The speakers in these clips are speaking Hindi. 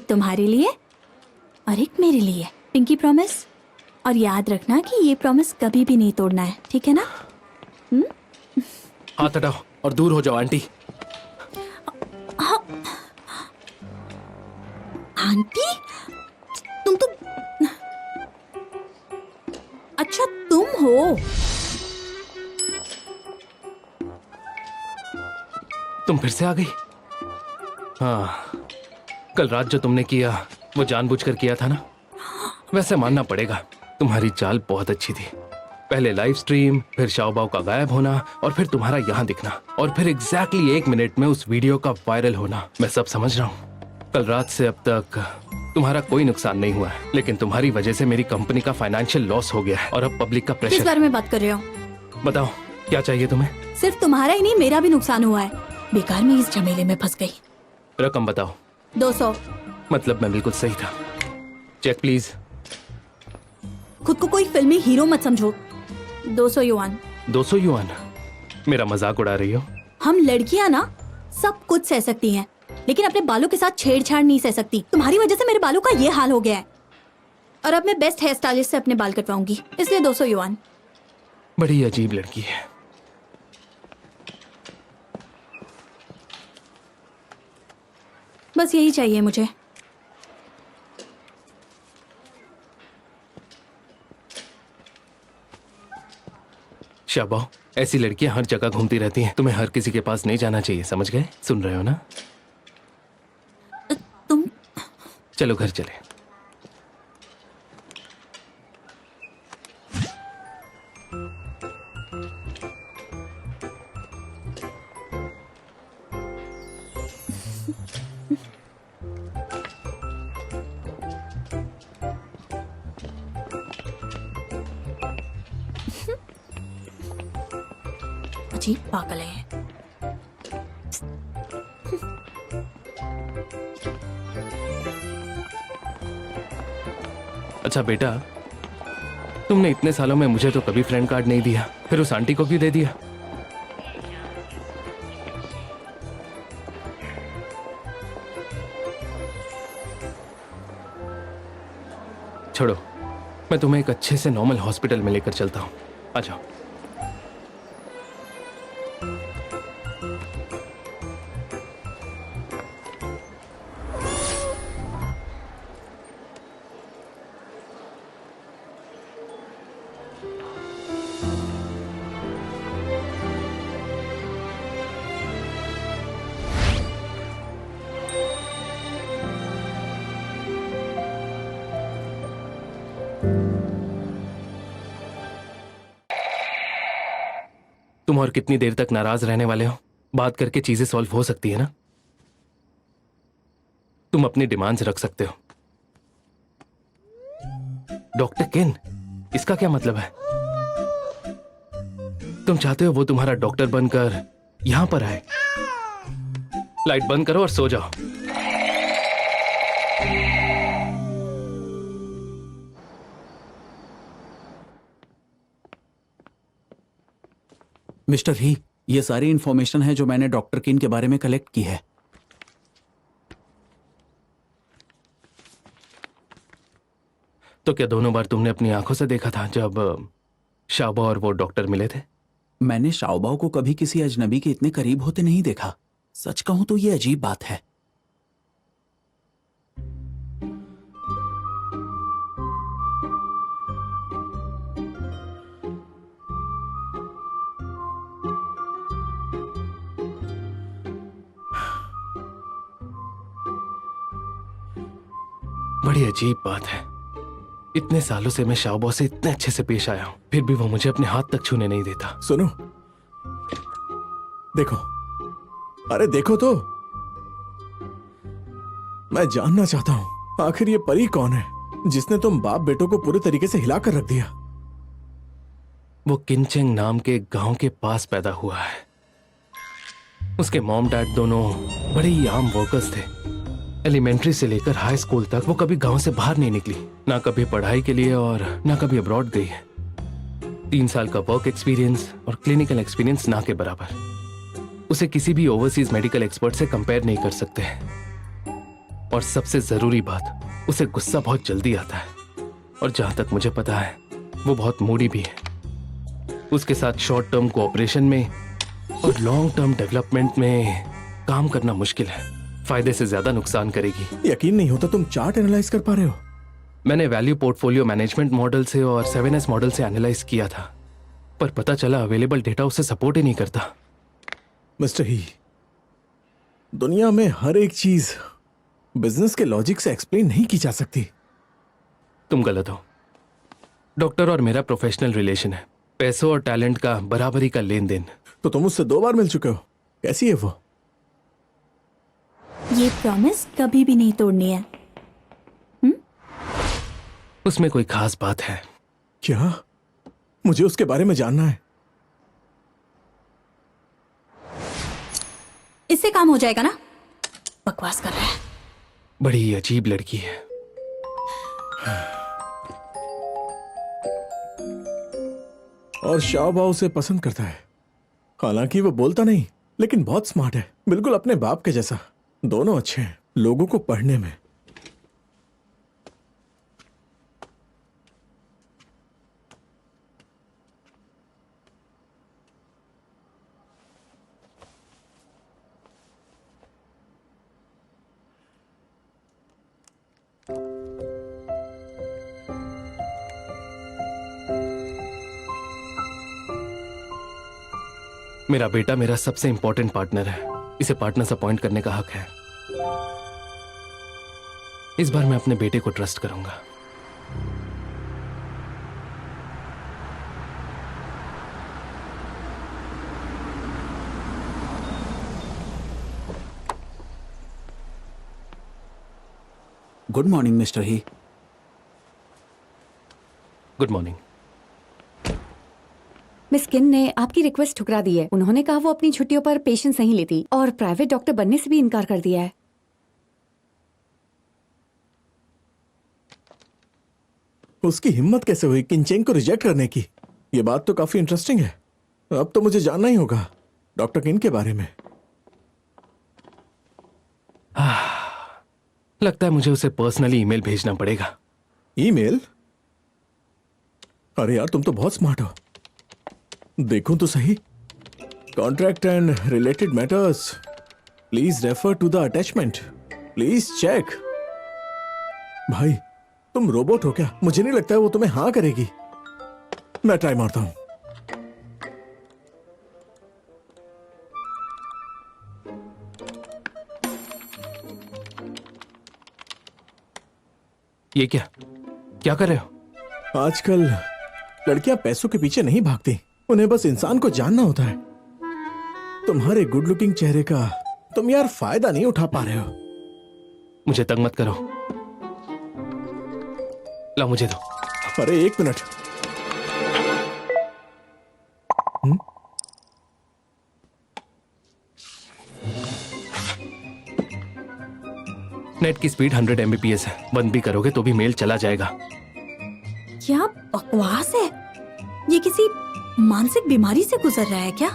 तुम्हारे लिए और एक मेरे लिए। Pinky promise. और याद रखना कि ये प्रॉमिस कभी भी नहीं तोड़ना है, ठीक है ना? हाथ हटाओ और दूर हो जाओ आंटी। आंटी? तुम तो अच्छा तुम हो। तुम फिर से आ गई? हाँ, कल रात जो तुमने किया वो जानबूझकर किया था ना? वैसे मानना पड़ेगा, तुम्हारी चाल बहुत अच्छी थी। पहले लाइव स्ट्रीम, फिर शाओबाओ का गायब होना, और फिर तुम्हारा यहाँ दिखना, और फिर एग्जैक्टली 1 मिनट में उस वीडियो का वायरल होना। मैं सब समझ रहा हूँ। कल रात से अब तक तुम्हारा कोई नुकसान नहीं हुआ है, लेकिन तुम्हारी वजह से मेरी कंपनी का फाइनेंशियल लॉस हो गया है और अब पब्लिक का प्रेशर। किस बारे में बात कर रहे हो? बताओ क्या चाहिए तुम्हें? सिर्फ तुम्हारा ही नहीं, मेरा भी नुकसान हुआ है। बेकार में इस झमेले में फंस गई। रकम बताओ। 200। मतलब मैं बिल्कुल सही था। Check please. खुद को कोई फिल्मी हीरो मत समझो। 200 युआन। 200 युआन? मेरा मजाक उड़ा रही हो? हम लड़कियां ना सब कुछ सह सकती हैं, लेकिन अपने बालों के साथ छेड़छाड़ नहीं सह सकती। तुम्हारी वजह से मेरे बालों का ये हाल हो गया है, और अब मैं बेस्ट हेयर स्टाइलिस्ट से अपने बाल कटवाऊंगी, इसलिए 200 युआन। बड़ी अजीब लड़की है। बस यही चाहिए मुझे। शाबाओ, ऐसी लड़कियां हर जगह घूमती रहती हैं। तुम्हें हर किसी के पास नहीं जाना चाहिए, समझ गए? सुन रहे हो ना? तुम चलो घर चले। अजीब पागल है। अच्छा बेटा, तुमने इतने सालों में मुझे तो कभी फ्रेंड कार्ड नहीं दिया, फिर उस आंटी को क्यों दे दिया? छोड़ो, मैं तुम्हें एक अच्छे से नॉर्मल हॉस्पिटल में लेकर चलता हूँ। आ जाओ। तुम और कितनी देर तक नाराज रहने वाले हो? बात करके चीजें सॉल्व हो सकती है ना? तुम अपनी डिमांड्स रख सकते हो। डॉक्टर किन, इसका क्या मतलब है? तुम चाहते हो वो तुम्हारा डॉक्टर बनकर यहां पर आए? लाइट बंद करो और सो जाओ। मिस्टर ही, ये सारी इंफॉर्मेशन है जो मैंने डॉक्टर किन के बारे में कलेक्ट की है। तो क्या दोनों बार तुमने अपनी आंखों से देखा था जब शाओबाओ और वो डॉक्टर मिले थे? मैंने शाओबाओ को कभी किसी अजनबी के इतने करीब होते नहीं देखा। सच कहूं तो ये अजीब बात है। बड़ी अजीब बात है। इतने सालों से मैं शाओबाओ से इतने अच्छे से पेश आया हूं, फिर भी वो मुझे अपने हाथ तक छूने नहीं देता। सुनो, देखो, अरे देखो तो, मैं जानना चाहता हूं आखिर ये परी कौन है जिसने तुम बाप बेटों को पूरे तरीके से हिला कर रख दिया। वो किनचेंग नाम के गांव के पास पैदा हुआ है। उसके मॉम डैड दोनों बड़े ही आम वर्कर्स थे। एलिमेंट्री से लेकर हाई स्कूल तक वो कभी गांव से बाहर नहीं निकली, ना कभी पढ़ाई के लिए और ना कभी अब्रॉड गई है। 3 साल का वर्क एक्सपीरियंस और क्लिनिकल एक्सपीरियंस ना के बराबर। उसे किसी भी ओवरसीज मेडिकल एक्सपर्ट से कंपेयर नहीं कर सकते। और सबसे जरूरी बात, उसे गुस्सा बहुत जल्दी आता है और जहां तक मुझे पता है वो बहुत मूडी भी है। उसके साथ शॉर्ट टर्म कोऑपरेशन में और लॉन्ग टर्म डेवलपमेंट में काम करना मुश्किल है, फायदे से ज्यादा नुकसान करेगी। यकीन नहीं होता तुम चार्ट एनालाइज कर पा रहे हो। मैंने वैल्यू पोर्टफोलियो मैनेजमेंट मॉडल से और 7S मॉडल से एनालाइज किया था, पर पता चला अवेलेबल डेटा उसे सपोर्ट ही नहीं करता। मिस्टर ही, दुनिया में हर एक चीज बिजनेस के लॉजिक से एक्सप्लेन नहीं की जा सकती। तुम गलत हो। डॉक्टर और मेरा प्रोफेशनल रिलेशन है, पैसों और टैलेंट का बराबरी का लेन देन। तो तुम उससे 2 बार मिल चुके हो, कैसी है वो? ये प्रॉमिस कभी भी नहीं तोड़नी है। उसमें कोई खास बात है? क्या? मुझे उसके बारे में जानना है। इससे काम हो जाएगा ना? बकवास कर रहा है। बड़ी अजीब लड़की है। और शाहबा उसे पसंद करता है। हालांकि वो बोलता नहीं, लेकिन बहुत स्मार्ट है, बिल्कुल अपने बाप के जैसा। दोनों अच्छे हैं लोगों को पढ़ने में। मेरा बेटा मेरा सबसे इंपॉर्टेंट पार्टनर है, इसे पार्टनर्स अपॉइंट करने का हक है। इस बार मैं अपने बेटे को ट्रस्ट करूंगा। गुड मॉर्निंग मिस्टर ही। Good morning. मिस किन ने आपकी रिक्वेस्ट ठुकरा दी है। उन्होंने कहा वो अपनी छुट्टियों पर पेशेंट्स नहीं लेती और प्राइवेट डॉक्टर बनने से भी इनकार कर दिया है। उसकी हिम्मत कैसे हुई किनचेंग को रिजेक्ट करने की? ये बात तो काफी इंटरेस्टिंग है। अब तो मुझे जानना ही होगा डॉक्टर किन के बारे में। लगता है मुझे उसे पर्सनली ईमेल भेजना पड़ेगा। ईमेल? अरे यार तुम तो बहुत स्मार्ट हो। देखूं तो सही। Contract and related matters, please refer to the attachment, please check. भाई तुम रोबोट हो क्या? मुझे नहीं लगता है वो तुम्हें हाँ करेगी। मैं ट्राई मारता हूं। ये क्या कर रहे हो? आजकल लड़कियां पैसों के पीछे नहीं भागती, उन्हें बस इंसान को जानना होता है। तुम्हारे गुड लुकिंग चेहरे का तुम यार फायदा नहीं उठा पा रहे हो। मुझे तंग मत करो। ला मुझे दो। अरे 1 मिनट। नेट की स्पीड 100 Mbps है, बंद भी करोगे तो भी मेल चला जाएगा। क्या बकवास है? ये किसी मानसिक बीमारी से गुजर रहा है क्या?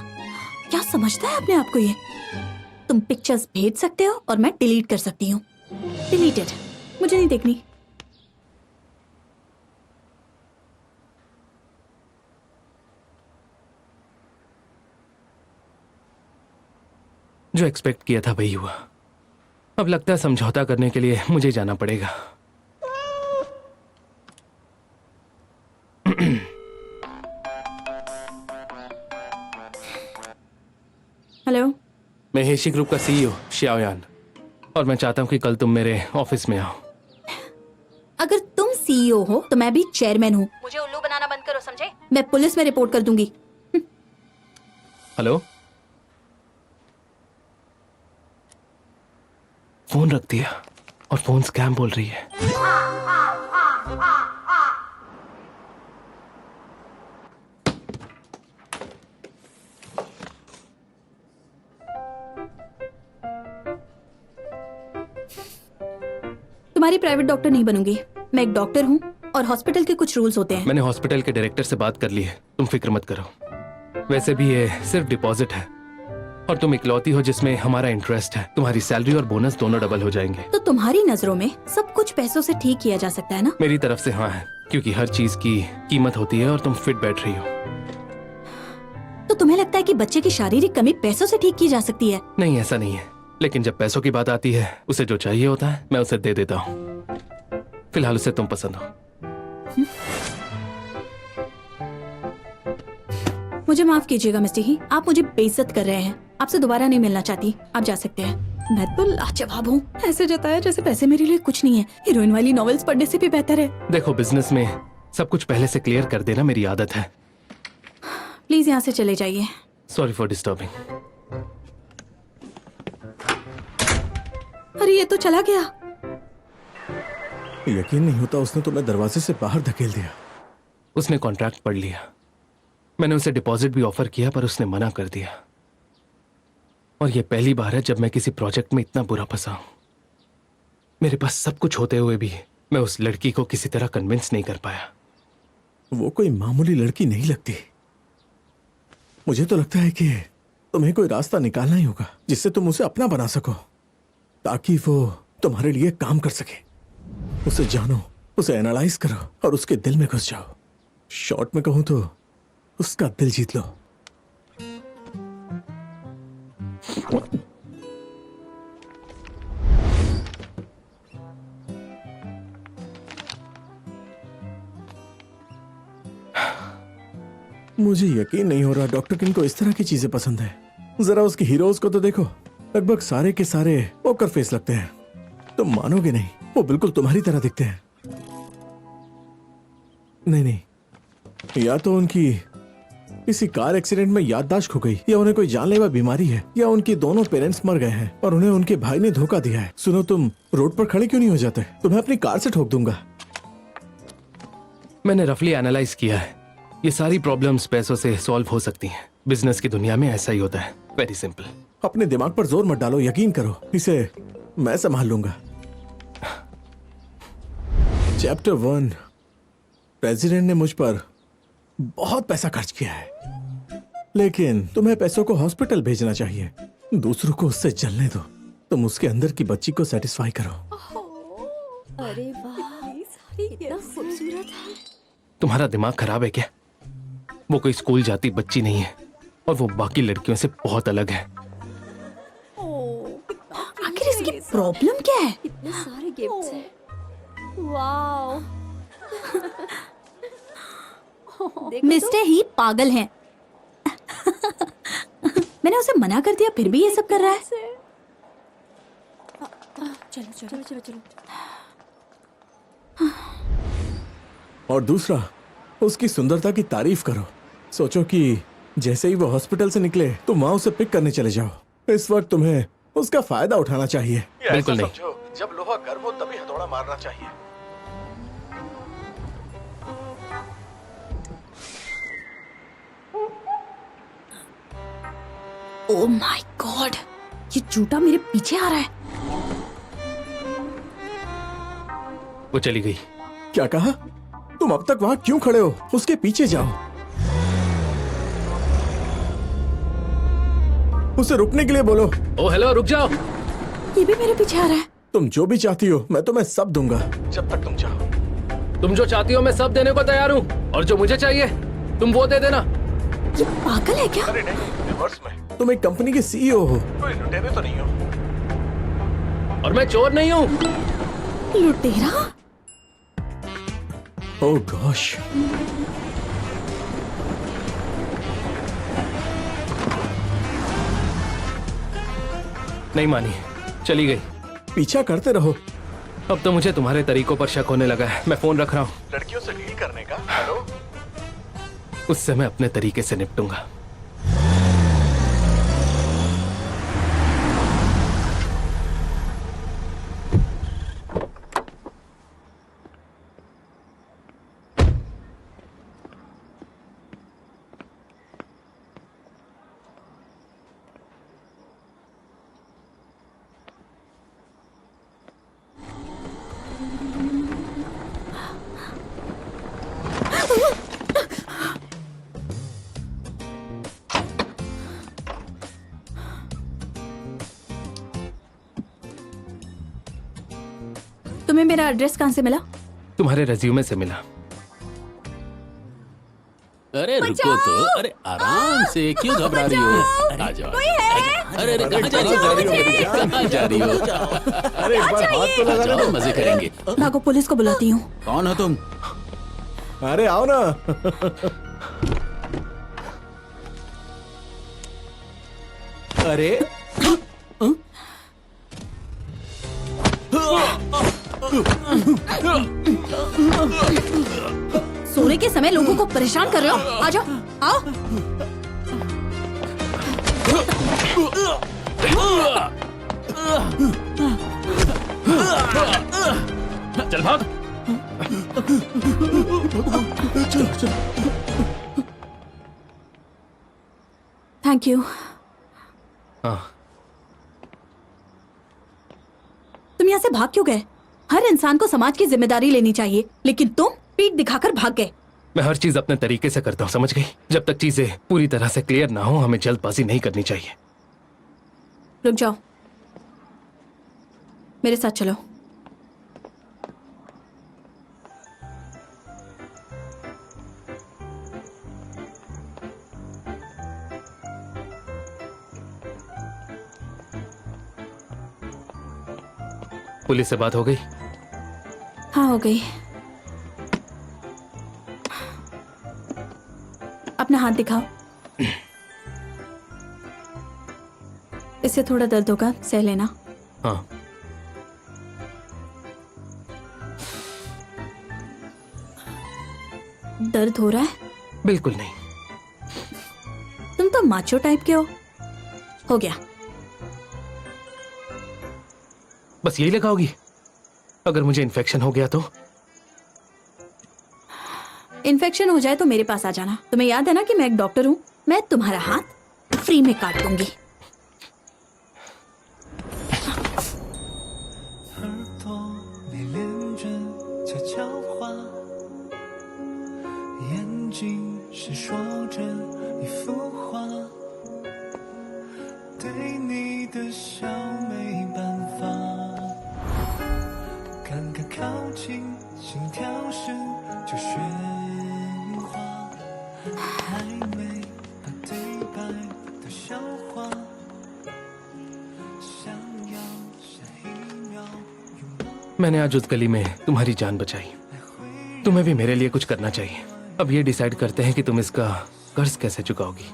क्या समझता है अपने आप को ये? तुम पिक्चर्स भेज सकते हो और मैं डिलीट कर सकती हूँ। डिलीटेड। मुझे नहीं देखनी। जो एक्सपेक्ट किया था वही हुआ। अब लगता है समझौता करने के लिए मुझे जाना पड़ेगा। हेलो, मैं हेशी ग्रुप का CEO श्याओयान, और मैं चाहता हूं कि कल तुम मेरे ऑफिस में आओ। अगर तुम CEO हो तो मैं भी चेयरमैन हूँ। मुझे उल्लू बनाना बंद करो, समझे? मैं पुलिस में रिपोर्ट कर दूंगी। हेलो, फोन रख दिया और फोन स्कैम बोल रही है। तुम्हारी प्राइवेट डॉक्टर नहीं बनूंगी। मैं एक डॉक्टर हूँ और हॉस्पिटल के कुछ रूल्स होते हैं। मैंने हॉस्पिटल के डायरेक्टर से बात कर ली है, तुम फिक्र मत करो। वैसे भी ये सिर्फ डिपॉजिट है, और तुम इकलौती हो जिसमें हमारा इंटरेस्ट है। तुम्हारी सैलरी और बोनस दोनों डबल हो जाएंगे। तो तुम्हारी नजरों में सब कुछ पैसों से ठीक किया जा सकता है ना? मेरी तरफ से हाँ है, क्योंकि हर चीज की कीमत होती है और तुम फिट बैठ रही हो। तो तुम्हें लगता है कि बच्चे की शारीरिक कमी पैसों से ठीक की जा सकती है? नहीं, ऐसा नहीं है, लेकिन जब पैसों की बात आती है, उसे जो चाहिए होता है मैं उसे दे देता हूँ। फिलहाल उसे तुम पसंद हो। मुझे माफ कीजिएगा मिस्टर ही, आप मुझे बेइज्जत कर रहे हैं। आपसे दोबारा नहीं मिलना चाहती, आप जा सकते हैं। मैं तो लाजवाब हूँ, ऐसे जताया जैसे पैसे मेरे लिए कुछ नहीं है। हीरोइन वाली नॉवेल्स पढ़ने से भी बेहतर है। देखो, बिजनेस में सब कुछ पहले से क्लियर कर देना मेरी आदत है। प्लीज यहाँ से चले जाइए। Sorry for disturbing. अरे ये तो चला गया। यकीन नहीं होता उसने तुम्हें दरवाजे से बाहर धकेल दिया। उसने कॉन्ट्रैक्ट पढ़ लिया। मैंने उसे डिपॉजिट भी ऑफर किया पर उसने मना कर दिया। और यह पहली बार है जब मैं किसी प्रोजेक्ट में इतना बुरा फंसा हूं। मेरे पास सब कुछ होते हुए भी मैं उस लड़की को किसी तरह कन्विंस नहीं कर पाया। वो कोई मामूली लड़की नहीं लगती। मुझे तो लगता है कि तुम्हें कोई रास्ता निकालना ही होगा जिससे तुम उसे अपना बना सको, ताकि वो तुम्हारे लिए काम कर सके। उसे जानो, उसे एनालाइज करो और उसके दिल में घुस जाओ। शॉर्ट में कहूं तो उसका दिल जीत लो। मुझे यकीन नहीं हो रहा डॉक्टर किंग को इस तरह की चीजें पसंद है। जरा उसके हीरोज को तो देखो, लगभग सारे के सारे पोकर फेस लगते हैं। तुम मानोगे नहीं, वो बिल्कुल तुम्हारी तरह दिखते हैं। नहीं, या तो उनकी किसी कार एक्सीडेंट में याददाश्त खो गई, या उन्हें कोई जानलेवा बीमारी है, या उनके दोनों पेरेंट्स मर गए हैं और उन्हें उनके भाई ने धोखा दिया है। सुनो, तुम रोड पर खड़े क्यों नहीं हो जाते? तुम्हें अपनी कार से ठोक दूंगा। मैंने रफली एनालाइज किया है, ये सारी प्रॉब्लम्स पैसों से सॉल्व हो सकती हैं। बिजनेस की दुनिया में ऐसा ही होता है, वेरी सिंपल। अपने दिमाग पर जोर मत डालो, यकीन करो, इसे मैं संभाल लूंगा। चैप्टर 1। प्रेसिडेंट ने मुझ पर बहुत पैसा खर्च किया है, लेकिन तुम्हें पैसों को हॉस्पिटल भेजना चाहिए। दूसरों को उससे जलने दो। तुम उसके अंदर की बच्ची को सेटिस्फाई करो। अरे वाह, कितना खूबसूरत है। तुम्हारा दिमाग खराब है क्या? वो कोई स्कूल जाती बच्ची नहीं है और वो बाकी लड़कियों से बहुत अलग है। आखिर इसकी प्रॉब्लम क्या है? इतने सारे गिफ्ट्स हैं। वाओ। मिस्टर ही पागल हैं। मैंने उसे मना कर दिया, फिर भी ये सब कर रहा है। चलो चलो चलो चलो। और दूसरा, उसकी सुंदरता की तारीफ करो। सोचो कि जैसे ही वो हॉस्पिटल से निकले तुम वहां उसे पिक करने चले जाओ। इस वक्त तुम्हें उसका फायदा उठाना चाहिए। बिल्कुल नहीं। जब लोहा गर्म हो तभी हथौड़ा मारना चाहिए। ओह माय गॉड, ये जूता मेरे पीछे आ रहा है। वो चली गई। क्या कहा? तुम अब तक वहां क्यों खड़े हो? उसके पीछे जाओ। उसे रुकने के लिए बोलो। ओ हेलो, रुक जाओ। ये भी मेरे पीछे आ रहा है। तुम जो भी चाहती हो मैं तुम्हें सब दूंगा, जब तक तुम चाहो। तुम जो चाहती हो मैं सब देने को तैयार हूँ, और जो मुझे चाहिए तुम वो दे देना। ये पागल है क्या? अरे नहीं, रिवर्स में। तुम एक कंपनी के सीईओ हो, कोई लुटेरे तो नहीं हो। और मैं चोर नहीं हूँ। लुटेरा? ओह गॉश। नहीं मानी, चली गई। पीछा करते रहो। अब तो मुझे तुम्हारे तरीकों पर शक होने लगा है। मैं फोन रख रहा हूँ। लड़कियों से डील करने का। हेलो। उससे मैं अपने तरीके से निपटूंगा। मेरा एड्रेस कहाँ से मिला? तुम्हारे रेज्यूमे से मिला। अरे रुको तो, अरे आराम से, क्यों घबरा रही हो? आ जाओ। अरे अरे कहाँ जा रही हो? कहाँ जा रही हो? अरे एक बार हाथ तो लगा जाओ, मजे करेंगे। भागो, पुलिस को बुलाती हूँ। कौन हो तुम? अरे आओ ना। अरे सोने के समय लोगों को परेशान कर रहे हो? आ जाओ, आओ। चल भाग। Thank you. हाँ, तुम यहाँ से भाग क्यों गए? हर इंसान को समाज की जिम्मेदारी लेनी चाहिए, लेकिन तुम पीठ दिखाकर भाग गए। मैं हर चीज अपने तरीके से करता हूँ, समझ गई? जब तक चीजें पूरी तरह से क्लियर ना हो, हमें जल्दबाजी नहीं करनी चाहिए। रुक जाओ, मेरे साथ चलो। पुलिस से बात हो गई? हाँ, हो गई। अपना हाथ दिखाओ। इससे थोड़ा दर्द होगा, सह लेना। हाँ। दर्द हो रहा है? बिल्कुल नहीं। तुम तो माचो टाइप के हो गया। बस यही लगाओगी? अगर मुझे इन्फेक्शन हो गया तो? इन्फेक्शन हो जाए तो मेरे पास आ जाना। तुम्हें याद है ना कि मैं एक डॉक्टर हूँ। मैं तुम्हारा हाथ फ्री में काट दूंगी। मैंने आज उस गली में तुम्हारी जान बचाई। तुम्हें भी मेरे लिए कुछ करना चाहिए। अब ये डिसाइड करते हैं कि तुम इसका कर्ज कैसे चुकाओगी।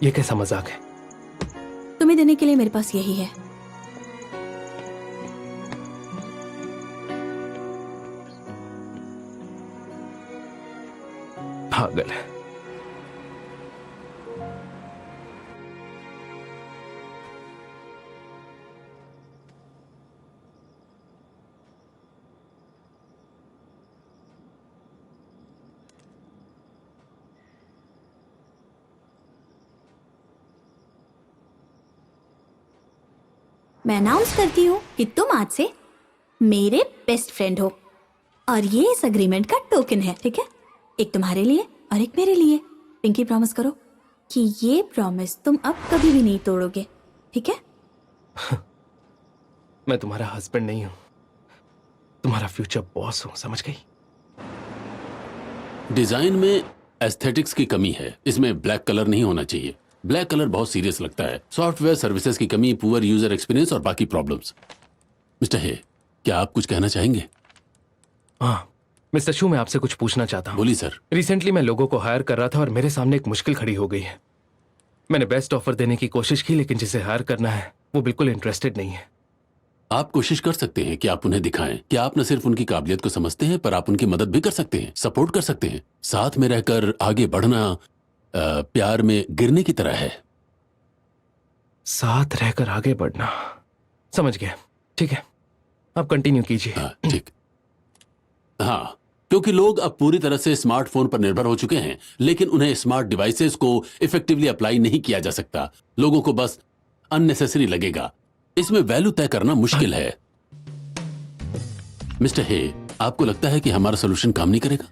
ये कैसा मजाक है? तुम्हें देने के लिए मेरे पास यही है। पागल है। मैं अनाउंस करती हूँ कि तुम आज से मेरे बेस्ट फ्रेंड हो, और ये इस अग्रीमेंट का टोकन है, ठीक है? एक तुम्हारे लिए और एक मेरे लिए। पिंकी, प्रॉमिस करो कि ये प्रॉमिस तुम अब कभी भी नहीं तोड़ोगे, ठीक है? मैं तुम्हारा हस्बैंड नहीं हूं, तुम्हारा फ्यूचर बॉस हूं, समझ गई? डिजाइन में एस्थेटिक्स की कमी है। इसमें ब्लैक कलर नहीं होना चाहिए। ब्लैक कलर बहुत सीरियस लगता है। सॉफ्टवेयर सर्विसेज की कमी, पुअर यूजर एक्सपीरियंस और बाकी प्रॉब्लम्स। मिस्टर हे, क्या आप कुछ कहना चाहेंगे? हाँ मिस्टर शू, मैं आपसे कुछ पूछना चाहता हूँ। बोलिए सर। रिसेंटली मैं लोगों को हायर कर रहा था और मेरे सामने एक मुश्किल खड़ी हो गई है। मैंने बेस्ट ऑफर देने की कोशिश की, लेकिन जिसे हायर करना है वो बिल्कुल इंटरेस्टेड नहीं है। आप कोशिश कर सकते हैं कि आप उन्हें दिखाएं कि आप न सिर्फ उनकी काबिलियत को समझते हैं, पर आप उनकी मदद भी कर सकते हैं, सपोर्ट कर सकते हैं। साथ में रहकर आगे बढ़ना प्यार में गिरने की तरह है। साथ रहकर आगे बढ़ना, समझ गया। ठीक है, आप कंटिन्यू कीजिए। हाँ ठीक। हाँ, क्योंकि लोग अब पूरी तरह से स्मार्टफोन पर निर्भर हो चुके हैं, लेकिन उन्हें स्मार्ट डिवाइसेस को इफेक्टिवली अप्लाई नहीं किया जा सकता। लोगों को बस अननेसेसरी लगेगा। इसमें वैल्यू तय करना मुश्किल है। मिस्टर हे, आपको लगता है कि हमारा सोल्यूशन काम नहीं करेगा?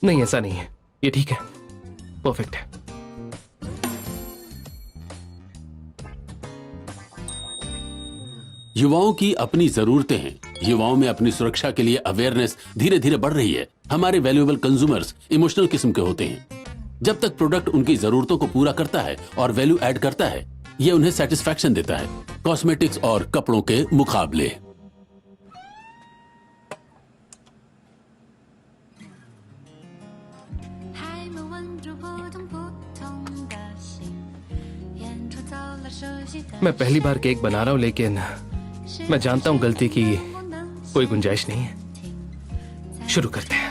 नहीं, ऐसा नहीं है। ये ठीक है, परफेक्ट है। युवाओं की अपनी जरूरतें हैं। युवाओं में अपनी सुरक्षा के लिए अवेयरनेस धीरे धीरे बढ़ रही है। हमारे वैल्यूएबल कंज्यूमर्स इमोशनल किस्म के होते हैं। जब तक प्रोडक्ट उनकी जरूरतों को पूरा करता है और वैल्यू ऐड करता है, ये उन्हें सेटिस्फैक्शन देता है, कॉस्मेटिक्स और कपड़ों के मुकाबले। मैं पहली बार केक बना रहा हूँ, लेकिन मैं जानता हूँ गलती की कोई गुंजाइश नहीं है। शुरू करते हैं।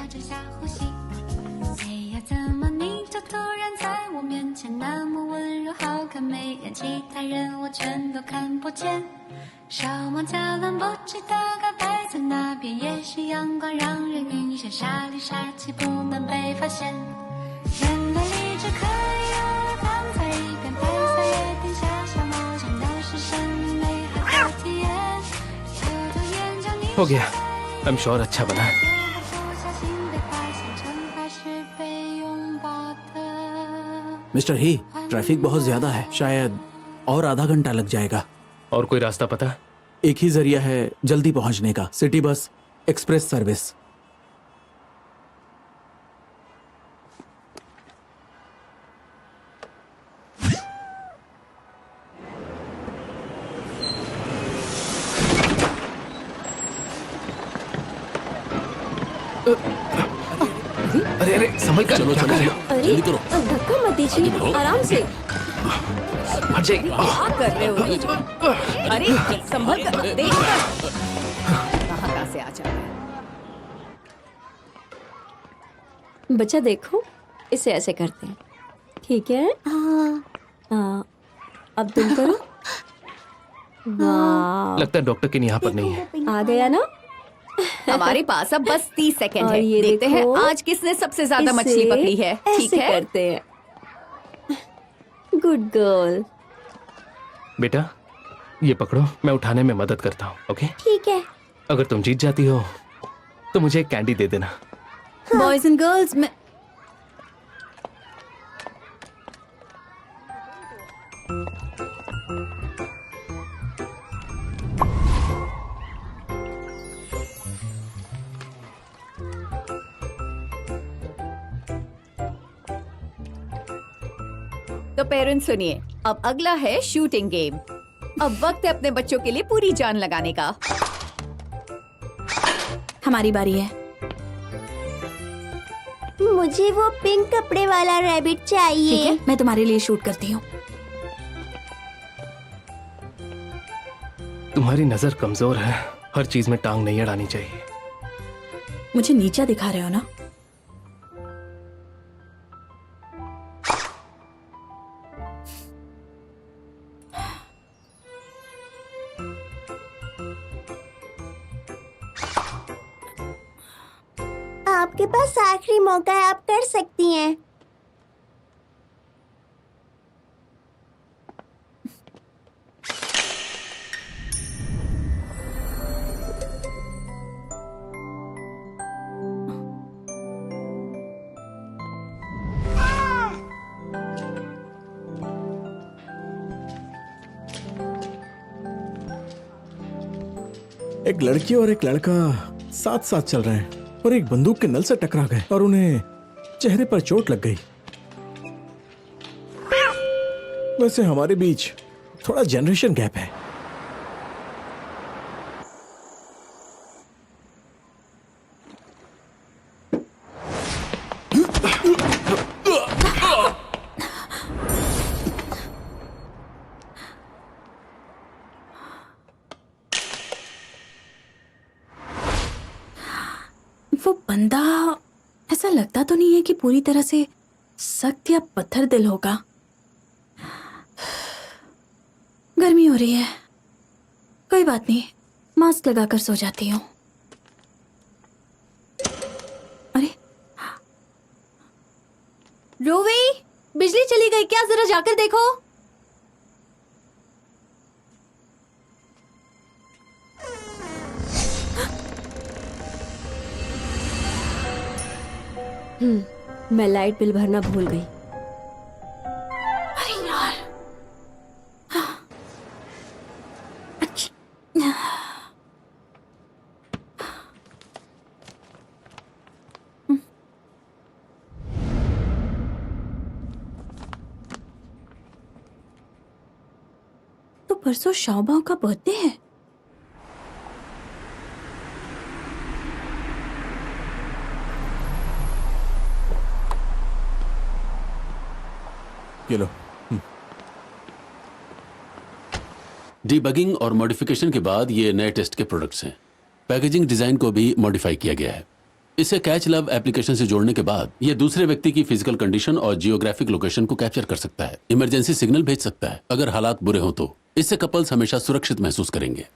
हो गया। आई एम श्योर अच्छा बना है। मिस्टर ही, ट्रैफिक बहुत ज्यादा है, शायद और आधा घंटा लग जाएगा। और कोई रास्ता पता? एक ही जरिया है जल्दी पहुंचने का, सिटी बस एक्सप्रेस सर्विस। अरे अरे संभल कर। चलो क्या चलो कर रहे हो? चलो, जल्दी करो। धक्का मत दीजिए, आराम से। हट जाइए। क्या कर रहे हो नीचे? अरे संभल कर, देख कर। कहाँ से आ जाए। बच्चा देखो, इसे ऐसे करते हैं, ठीक है? हाँ। अब तुम करो। वाह, लगता है डॉक्टर किन यहाँ पर नहीं है। आ गया ना? हमारे पास अब बस 30 सेकंड और है। ये देखते हैं देखो, आज किसने सबसे ज्यादा मछली इसे पकड़ी है। ठीक ऐसे है, करते हैं। Good girl. बेटा ये पकड़ो, मैं उठाने में मदद करता हूँ। ओके? ठीक है। अगर तुम जीत जाती हो तो मुझे एक कैंडी दे देना। बॉयज एंड गर्ल्स में तो पेरेंट्स सुनिए, अब अगला है शूटिंग गेम। अब वक्त है अपने बच्चों के लिए पूरी जान लगाने का। हमारी बारी है। मुझे वो पिंक कपड़े वाला रैबिट ठीक चाहिए। है, मैं तुम्हारे लिए शूट करती हूँ। तुम्हारी नजर कमजोर है, हर चीज में टांग नहीं अड़ानी चाहिए। मुझे नीचा दिखा रहे हो ना? आपके पास आखिरी मौका है, आप कर सकती हैं। एक लड़की और एक लड़का साथ साथ चल रहे हैं और एक बंदूक के नल से टकरा गए और उन्हें चेहरे पर चोट लग गई। वैसे हमारे बीच थोड़ा जनरेशन गैप है। वो बंदा ऐसा लगता तो नहीं है कि पूरी तरह से सख्त या पत्थर दिल होगा। गर्मी हो रही है, कोई बात नहीं, मास्क लगाकर सो जाती हूँ। अरे रोवी, बिजली चली गई क्या? जरा जाकर देखो। मैं लाइट बिल भरना भूल गई। अरे यार। अच्छा। परसों शाओबाओ का बर्थडे है। ये लो। डीबगिंग और मॉडिफिकेशन के बाद ये नए टेस्ट के प्रोडक्ट्स हैं। पैकेजिंग डिजाइन को भी मॉडिफाई किया गया है। इसे कैच लव एप्लीकेशन से जोड़ने के बाद ये दूसरे व्यक्ति की फिजिकल कंडीशन और जियोग्राफिक लोकेशन को कैप्चर कर सकता है, इमरजेंसी सिग्नल भेज सकता है अगर हालात बुरे हों तो। इससे कपल्स हमेशा सुरक्षित महसूस करेंगे।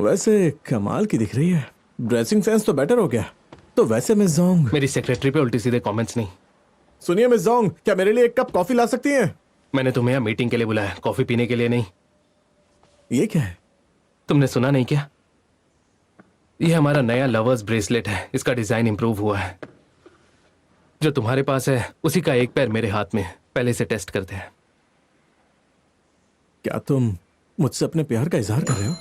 वैसे कमाल की दिख रही है। ड्रेसिंग सेंस तो बेटर हो गया। तो वैसे मिस जोंग, मेरी सेक्रेटरी पे उल्टी सीधे कमेंट्स नहीं। सुनिए मिस जोंग, क्या मेरे लिए एक कप कॉफी ला सकती हैं? मैंने तुम्हें यहाँ मीटिंग के लिए बुलाया, कॉफी पीने के लिए नहीं। ये क्या है? तुमने सुना नहीं क्या? ये हमारा नया लवर्स ब्रेसलेट है। इसका डिजाइन इंप्रूव हुआ है। जो तुम्हारे पास है उसी का एक पैर मेरे हाथ में है। पहले से टेस्ट करते हैं। क्या तुम मुझसे अपने प्यार का इजहार कर रहे हो?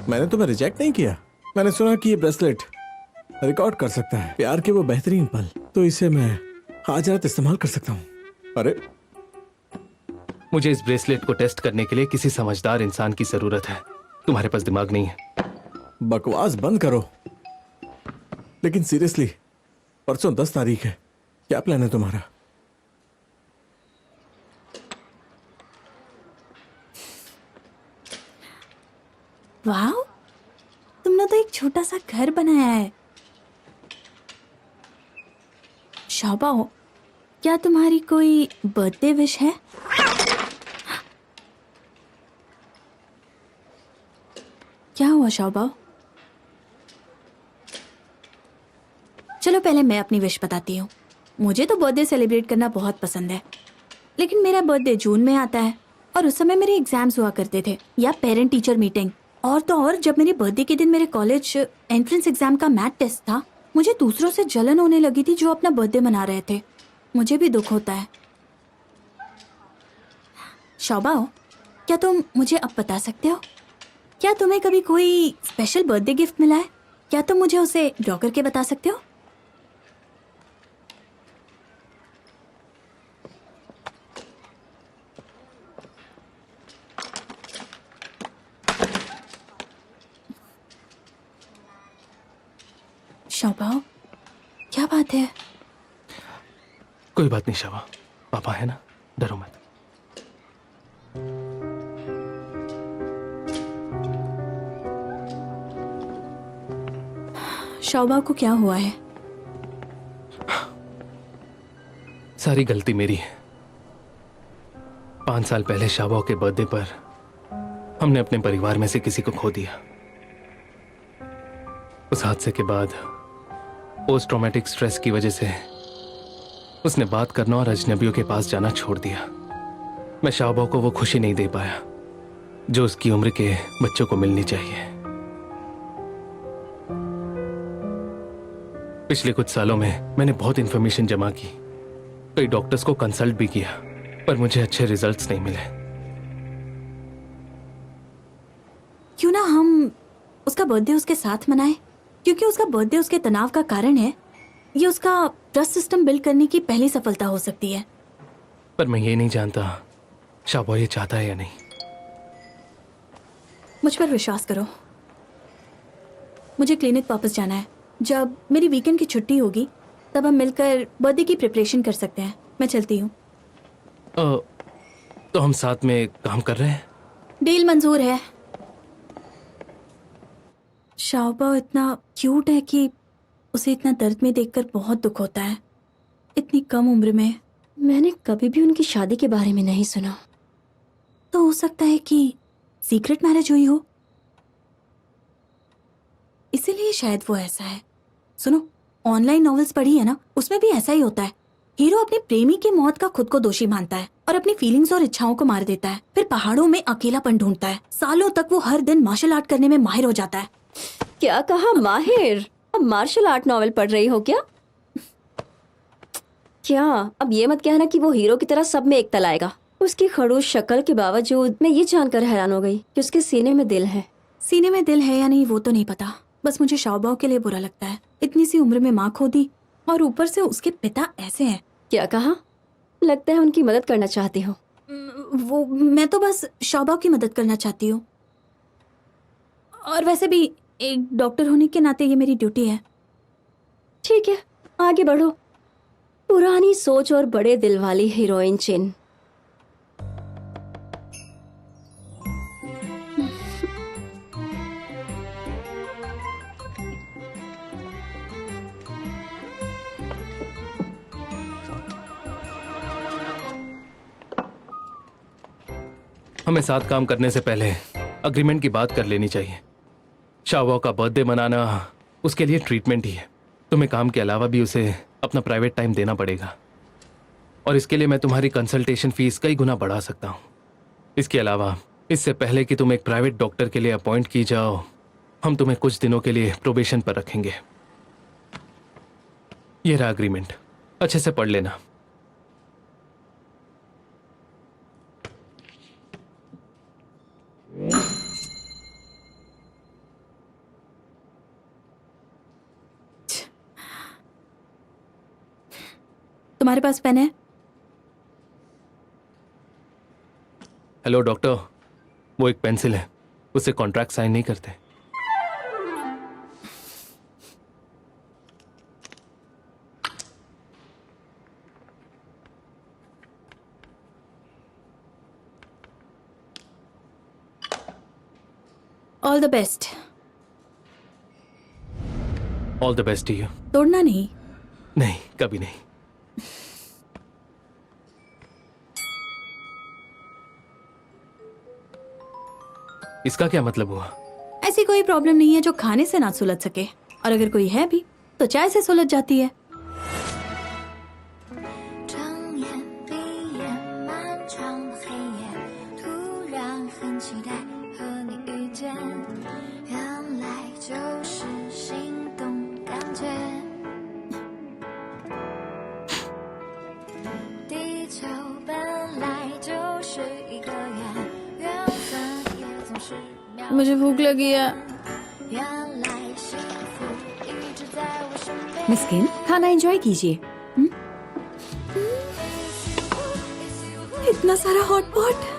मैंने तुम्हें रिजेक्ट नहीं किया। मैंने सुना कि ये ब्रेसलेट रिकॉर्ड कर सकता है प्यार के वो बेहतरीन पल, तो इसे मैं आज रात इस्तेमाल कर सकता हूँ। अरे मुझे इस ब्रेसलेट को टेस्ट करने के लिए किसी समझदार इंसान की जरूरत है। तुम्हारे पास दिमाग नहीं है। बकवास बंद करो। लेकिन सीरियसली, परसों 10 तारीख है। क्या प्लान है तुम्हारा? वाह, तुमने तो एक छोटा सा घर बनाया है। शाओबाओ, क्या तुम्हारी कोई बर्थडे विश है? क्या हुआ शाओबाओ? चलो पहले मैं अपनी विश बताती हूँ। मुझे तो बर्थडे सेलिब्रेट करना बहुत पसंद है, लेकिन मेरा बर्थडे जून में आता है और उस समय मेरे एग्जाम्स हुआ करते थे या पेरेंट टीचर मीटिंग। और तो और जब मेरे बर्थडे के दिन मेरे कॉलेज एंट्रेंस एग्जाम का मैथ टेस्ट था, मुझे दूसरों से जलन होने लगी थी जो अपना बर्थडे मना रहे थे। मुझे भी दुख होता है। शाओबाओ, क्या तुम मुझे अब बता सकते हो, क्या तुम्हें कभी कोई स्पेशल बर्थडे गिफ्ट मिला है? क्या तुम मुझे उसे ड्रॉ करके बता सकते हो? शाओबाओ, क्या बात है? कोई बात नहीं शाबा, पापा है ना, डरो मत। शाओबाओ को क्या हुआ है? सारी गलती मेरी है। 5 साल पहले शाबाओ के बर्थडे पर हमने अपने परिवार में से किसी को खो दिया। उस हादसे के बाद पोस्ट ट्रॉमेटिक स्ट्रेस की वजह से उसने बात करना और अजनबियों के पास जाना छोड़ दिया। मैं शाबाओ को वो खुशी नहीं दे पाया जो उसकी उम्र के बच्चों को मिलनी चाहिए। पिछले कुछ सालों में मैंने बहुत इंफॉर्मेशन जमा की, कई डॉक्टर्स को कंसल्ट भी किया, पर मुझे अच्छे रिजल्ट्स नहीं मिले। क्यों ना हम उसका बर्थडे उसके साथ मनाएं? क्योंकि उसका बर्थडे उसके तनाव का कारण है। ये उसका ट्रस्ट सिस्टम बिल्ड करने की पहली सफलता हो सकती है। पर मैं ये नहीं जानता शाबाओ ये चाहता है या नहीं। मुझ पर विश्वास करो। मुझे क्लिनिक वापस जाना है। जब मेरी वीकेंड की छुट्टी होगी तब हम मिलकर बर्थडे की प्रिपरेशन कर सकते हैं। मैं चलती हूँ। तो हम साथ में काम कर रहे हैं। डील मंजूर है। शाओबाओ इतना क्यूट है कि उसे इतना दर्द में देखकर बहुत दुख होता है, इतनी कम उम्र में। मैंने कभी भी उनकी शादी के बारे में नहीं सुना। तो हो सकता है कि सीक्रेट मैरिज हुई हो, इसीलिए शायद वो ऐसा है। सुनो, ऑनलाइन नॉवेल्स पढ़ी है ना, उसमें भी ऐसा ही होता है। हीरो अपने प्रेमी की मौत का खुद को दोषी मानता है और अपनी फीलिंग्स और इच्छाओं को मार देता है। फिर पहाड़ों में अकेलापन ढूंढता है। सालों तक वो हर दिन मार्शल आर्ट करने में माहिर हो जाता है। क्या कहा, माहिर? अब मार्शल आर्ट नॉवेल पढ़ रही हो क्या? क्या अब ये मत कहना कि वो हीरो की तरह सब में एकता लाएगा। उसकी खड़ूस शक्ल के बावजूद मैं ये जानकर हैरान हो गई कि उसके सीने में दिल है। सीने में दिल है या नहीं वो तो नहीं पता, बस मुझे शाओबाओ के लिए बुरा लगता है। इतनी सी उम्र में माँ खो दी और ऊपर से उसके पिता ऐसे हैं। क्या कहा? लगता है उनकी मदद करना चाहती हो। वो मैं तो बस शाओबाओ की मदद करना चाहती हूँ, और वैसे भी एक डॉक्टर होने के नाते ये मेरी ड्यूटी है। ठीक है, आगे बढ़ो। पुरानी सोच और बड़े दिल वाली हीरोइन चिन। हमें साथ काम करने से पहले अग्रीमेंट की बात कर लेनी चाहिए। शाओबाओ का बर्थडे मनाना उसके लिए ट्रीटमेंट ही है। तुम्हें काम के अलावा भी उसे अपना प्राइवेट टाइम देना पड़ेगा, और इसके लिए मैं तुम्हारी कंसल्टेशन फीस कई गुना बढ़ा सकता हूँ। इसके अलावा इससे पहले कि तुम एक प्राइवेट डॉक्टर के लिए अपॉइंट की जाओ, हम तुम्हें कुछ दिनों के लिए प्रोबेशन पर रखेंगे। ये रहा अग्रीमेंट, अच्छे से पढ़ लेना। तुम्हारे पास पेन है? हेलो डॉक्टर, वो एक पेंसिल है, उससे कॉन्ट्रैक्ट साइन नहीं करते। All the best. All the best to you. तोड़ना नहीं। नहीं, कभी नहीं। इसका क्या मतलब हुआ? ऐसी कोई प्रॉब्लम नहीं है जो खाने से ना सुलझ सके, और अगर कोई है भी तो चाय से सुलझ जाती है। 睁眼闭眼，漫长的黑夜，突然很期待和你遇见，原来就是心动感觉。地球本来就是一个圆，缘分也总是渺茫。 मुझे भूख लगी है। 原来幸福一直在我身边。 मिस किम, खाना एंजॉय कीजिए। इतना सारा हॉट पॉट।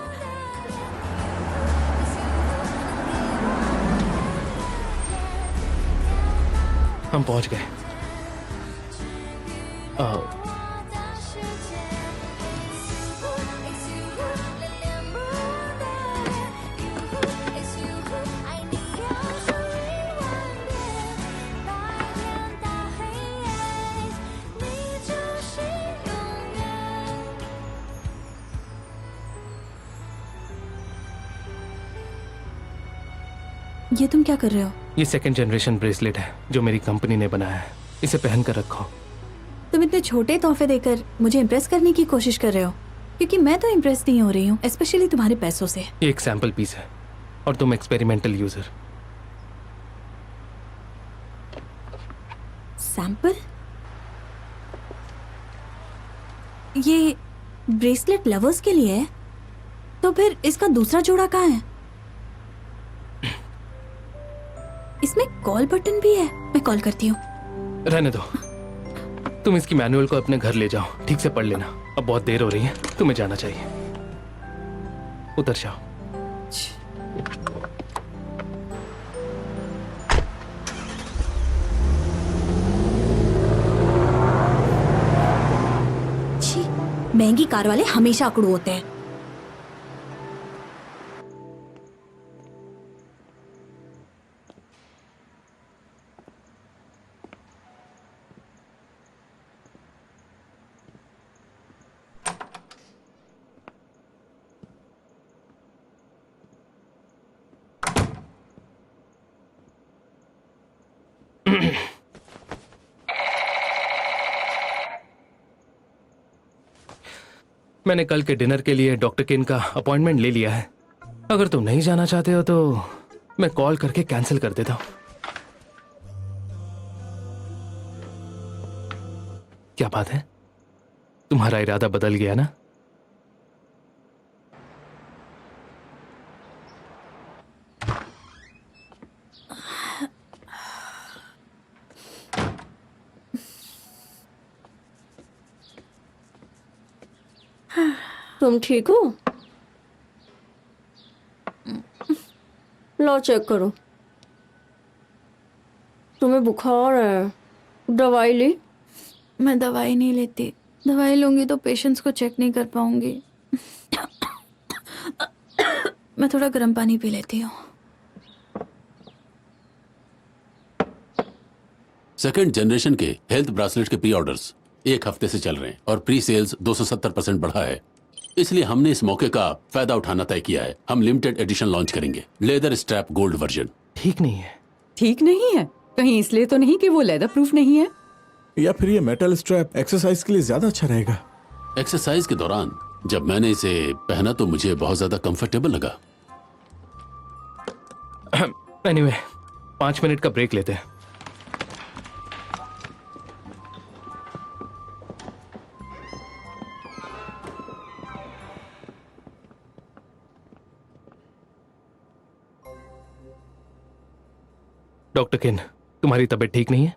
हम पहुंच गए। ये तुम क्या कर रहे हो? ये सेकंड जनरेशन ब्रेसलेट है जो मेरी कंपनी ने बनाया है, इसे पहन कर रखो। तुम इतने छोटे तोहफे देकर मुझे इम्प्रेस करने की कोशिश कर रहे हो, क्योंकि मैं तो इम्प्रेस नहीं हो रही हूँ, स्पेशली तुम्हारे पैसों से। ये एक सैंपल पीस है और तुम एक्सपेरिमेंटल यूजर। सैंपल? ये ब्रेसलेट लवर्स के लिए है, तो फिर इसका दूसरा जोड़ा कहाँ है? इसमें कॉल बटन भी है। मैं कॉल करती हूँ। रहने दो, तुम इसकी मैनुअल को अपने घर ले जाओ, ठीक से पढ़ लेना। अब बहुत देर हो रही है, तुम्हें जाना चाहिए। उतर जाओ। छी, महंगी कार वाले हमेशा अकड़ू होते हैं। मैंने कल के डिनर के लिए डॉक्टर किन का अपॉइंटमेंट ले लिया है। अगर तुम नहीं जाना चाहते हो तो मैं कॉल करके कैंसिल कर देता हूं। क्या बात है, तुम्हारा इरादा बदल गया ना? तुम ठीक हो? लो चेक करो। तुम्हें बुखार है, दवाई ली? मैं दवाई नहीं लेती। दवाई लूंगी तो पेशेंट्स को चेक नहीं कर पाऊंगी। मैं थोड़ा गर्म पानी पी लेती हूँ। सेकंड जनरेशन के हेल्थ ब्रासलेट के प्री ऑर्डर्स 1 हफ्ते से चल रहे हैं और प्री सेल्स 270% बढ़ा है। इसलिए हमने इस मौके का फायदा उठाना तय किया है। हम लिमिटेड एडिशन लॉन्च करेंगे, लेदर स्ट्रैप गोल्ड वर्जन। ठीक नहीं है। ठीक नहीं है? कहीं इसलिए तो नहीं कि वो लेदर प्रूफ नहीं है? या फिर ये मेटल स्ट्रैप एक्सरसाइज के लिए ज्यादा अच्छा रहेगा? एक्सरसाइज के दौरान जब मैंने इसे पहना तो मुझे बहुत ज्यादा कंफर्टेबल लगा। एनीवे 5 मिनट का ब्रेक लेते हैं। डॉक्टर किन, तुम्हारी तबीयत ठीक नहीं है?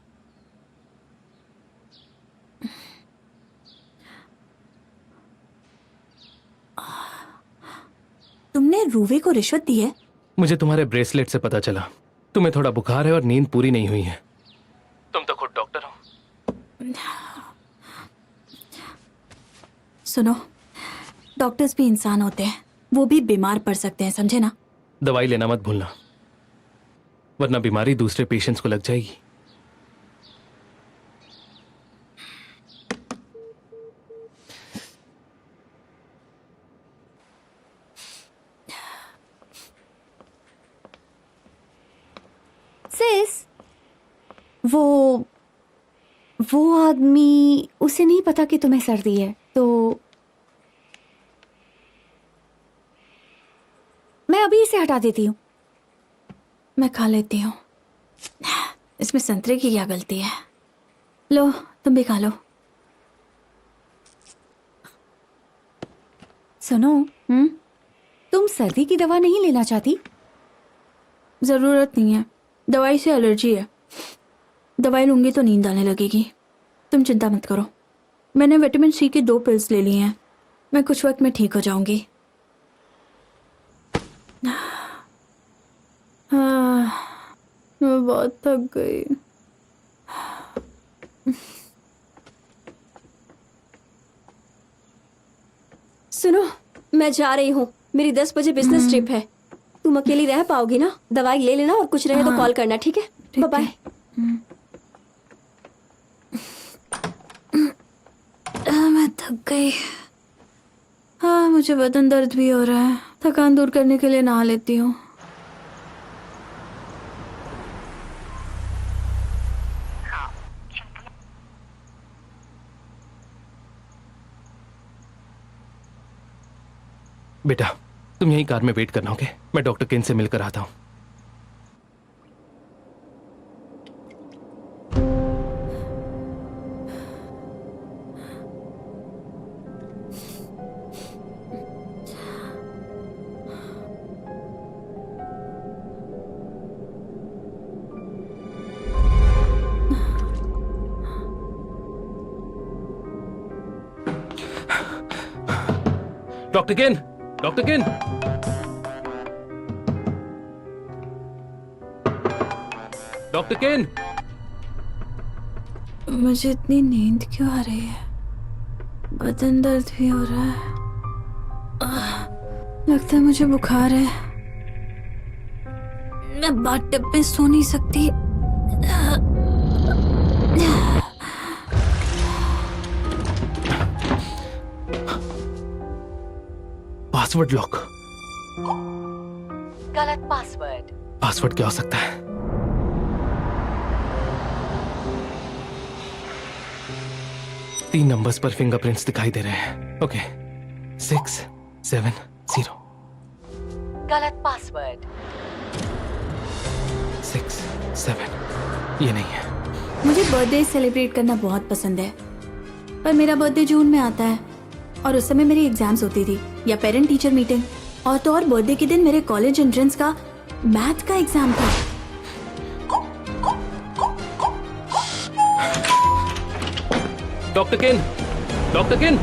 तुमने रूवे को रिश्वत दी है? मुझे तुम्हारे ब्रेसलेट से पता चला। तुम्हें थोड़ा बुखार है और नींद पूरी नहीं हुई है। तुम तो खुद डॉक्टर हो। सुनो, डॉक्टर्स भी इंसान होते हैं, वो भी बीमार पड़ सकते हैं, समझे ना? दवाई लेना मत भूलना, वरना बीमारी दूसरे पेशेंट्स को लग जाएगी। सिस, वो आदमी, उसे नहीं पता कि तुम्हें सर्दी है, तो मैं अभी इसे हटा देती हूँ। मैं खा लेती हूँ, इसमें संतरे की क्या गलती है? लो, तुम भी खा लो। सुनो, तुम सर्दी की दवा नहीं लेना चाहती? जरूरत नहीं है, दवाई से एलर्जी है। दवाई लूंगी तो नींद आने लगेगी। तुम चिंता मत करो, मैंने विटामिन सी की 2 पिल्स ले ली हैं। मैं कुछ वक्त में ठीक हो जाऊंगी। मैं बहुत थक गई। सुनो, मैं जा रही हूँ, मेरी 10 बजे बिजनेस ट्रिप है। तुम अकेली रह पाओगी ना? दवाई ले लेना और कुछ रहे तो कॉल करना, ठीक है? Bye bye. मैं थक गई। हाँ, मुझे बदन दर्द भी हो रहा है। थकान दूर करने के लिए नहा लेती हूँ। बेटा, तुम यहीं कार में वेट करना, ओके? मैं डॉक्टर किन से मिलकर आता हूँ। डॉक्टर किन, डॉक्टर किन, डॉक्टर किन। मुझे इतनी नींद क्यों आ रही है? बदन दर्द भी हो रहा है। लगता है मुझे बुखार है। मैं बाथटब में सो नहीं सकती। Password lock. गलत पासवर्ड। पासवर्ड क्या हो सकता है? तीन नंबर्स पर फिंगरप्रिंट्स दिखाई दे रहे हैं। ओके, 6 7 0। गलत पासवर्ड। 6 7, ये नहीं है। मुझे बर्थडे सेलिब्रेट करना बहुत पसंद है, पर मेरा बर्थडे जून में आता है और उस समय मेरी एग्जाम्स होती थी या पेरेंट टीचर मीटिंग, और तो और बर्थडे के दिन मेरे कॉलेज एंट्रेंस का मैथ का एग्जाम था। डॉक्टर किन, डॉक्टर किन।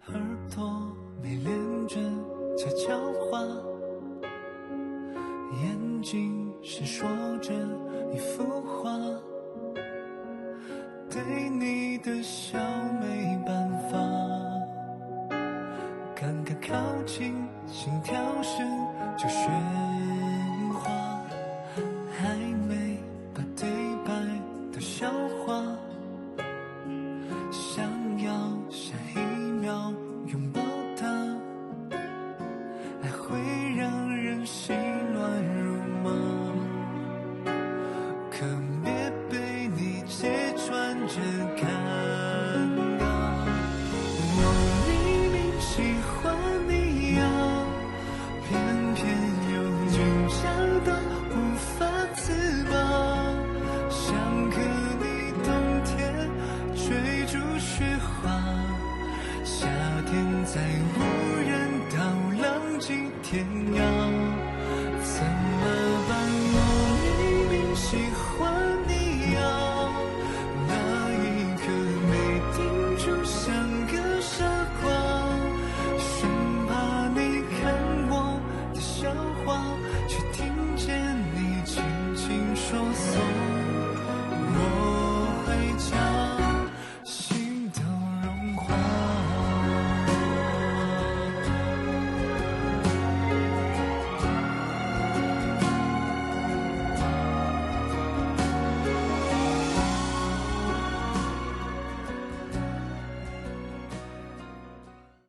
耳朵没连着悄悄话，眼睛是说着一幅画，对你的笑没办法，刚刚靠近，心跳声就喧哗，还没把对白都消化，想要下一秒拥抱它，爱会让人心乱如麻，可别被你揭穿这尴尬。我明明喜欢你呀，偏偏又倔强到无法自拔，想和你冬天追逐雪花，夏天在无人岛浪迹天涯。